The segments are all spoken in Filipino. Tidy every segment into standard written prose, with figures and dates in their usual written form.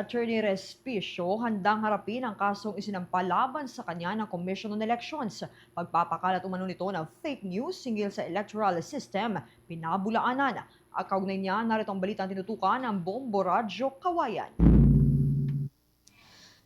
Attorney Respicio handang harapin ang kasong isinampa laban sa kanya ng Commission on Elections. Pagpapakalat umano nito ng fake news hinggil sa electoral system, pinabulaanan. Kaugnay niya, narito ang balitang tinutukan ng Bombo Radyo Kawayan.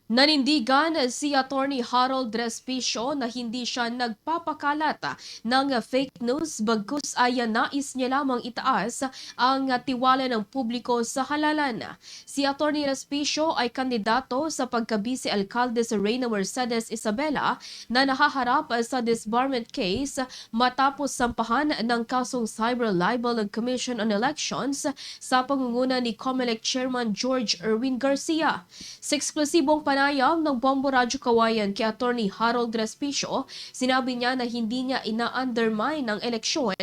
Nanindigan si Attorney Harold Respicio na hindi siya nagpapakalat ng fake news bagkus ay nais niya lamang itaas ang tiwala ng publiko sa halalan. Si Attorney Respicio ay kandidato sa pagkabisi alkalde sa Reyna Mercedes Isabela na nahaharap sa disbarment case matapos sampahan ng kasong cyber libel ng Commission on Elections sa pangunguna ni COMELEC Chairman George Erwin Garcia. Sa eksklusibong panayam ng Bombo Radyo Kawayan kay Attorney Harold Respicio, sinabi niya na hindi niya ina-undermine ang eleksyon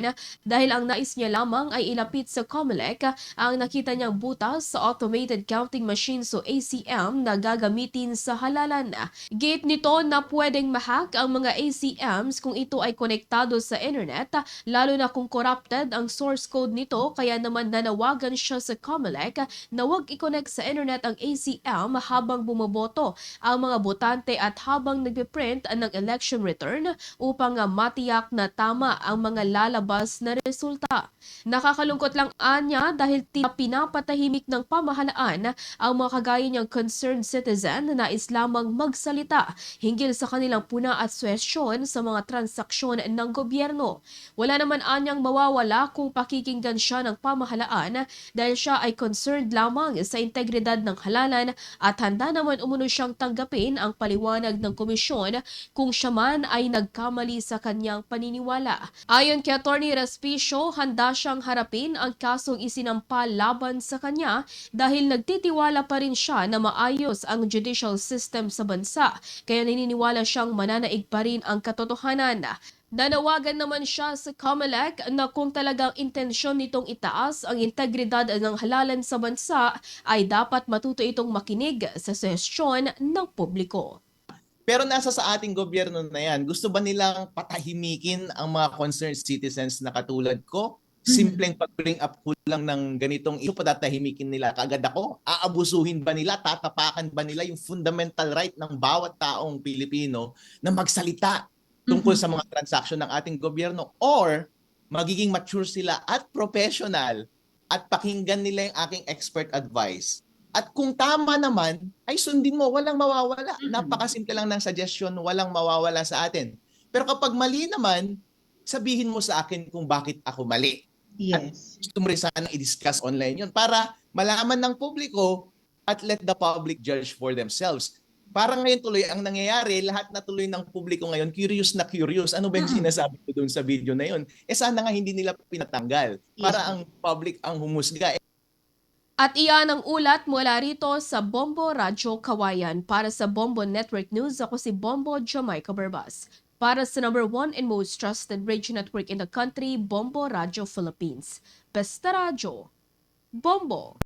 dahil ang nais niya lamang ay ilapit sa COMELEC ang nakita niyang butas sa automated counting machines o ACM na gagamitin sa halalan. Gate nito na pwedeng mahack ang mga ACMs kung ito ay konektado sa internet, lalo na kung corrupted ang source code nito, kaya naman nanawagan siya sa COMELEC na huwag i-connect sa internet ang ACM habang bumoboto ang mga botante at habang nagpiprint ng election return upang matiyak na tama ang mga lalabas na resulta. Nakakalungkot lang anya dahil pinapatahimik ng pamahalaan ang mga kagaya niyang concerned citizen na nais lamang magsalita hinggil sa kanilang puna at suwesyon sa mga transaksyon ng gobyerno. Wala naman anyang mawawala kung pakikinggan siya ng pamahalaan dahil siya ay concerned lamang sa integridad ng halalan at handa naman umuno siyang tanggapin ang paliwanag ng komisyon kung siya man ay nagkamali sa kanyang paniniwala. Ayon kay Attorney Respicio, handa siyang harapin ang kasong isinampa laban sa kanya dahil nagtitiwala pa rin siya na maayos ang judicial system sa bansa, kaya naniniwala siyang mananaig pa rin ang katotohanan. Nanawagan naman siya sa COMELEC na kung talagang intensyon nitong itaas ang integridad ng halalan sa bansa, ay dapat matuto itong makinig sa sugestyon ng publiko. Pero nasa sa ating gobyerno na yan, gusto ba nilang patahimikin ang mga concerned citizens na katulad ko? Simpleng pag-bring up ko lang ng ganitong issue, patatahimikin nila kagad ako? Aabusuhin ba nila? Tatapakan ba nila yung fundamental right ng bawat taong Pilipino na magsalita tungkol sa mga transaksyon ng ating gobyerno? Or magiging mature sila at professional at pakinggan nila yung aking expert advice? At kung tama naman, ay sundin mo, walang mawawala. Napakasimple lang ng suggestion, walang mawawala sa atin. Pero kapag mali naman, sabihin mo sa akin kung bakit ako mali. At Yes. gusto mo rin sana i-discuss online yun para malaman ng publiko at let the public judge for themselves. Parang ngayon tuloy ang nangyayari, lahat na tuloy ng publiko ngayon, curious na curious. Ano ba yung sinasabi ko doon sa video na yun? Sana nga hindi nila pinatanggal para Yes. ang public ang humusga. At iyan ang ulat mula rito sa Bombo Radyo Kawayan. Para sa Bombo Network News, ako si Bombo Jamaica Barbas. Para sa #1 and most trusted radio network in the country, Bombo Radyo Philippines. Besta Radyo, Bombo!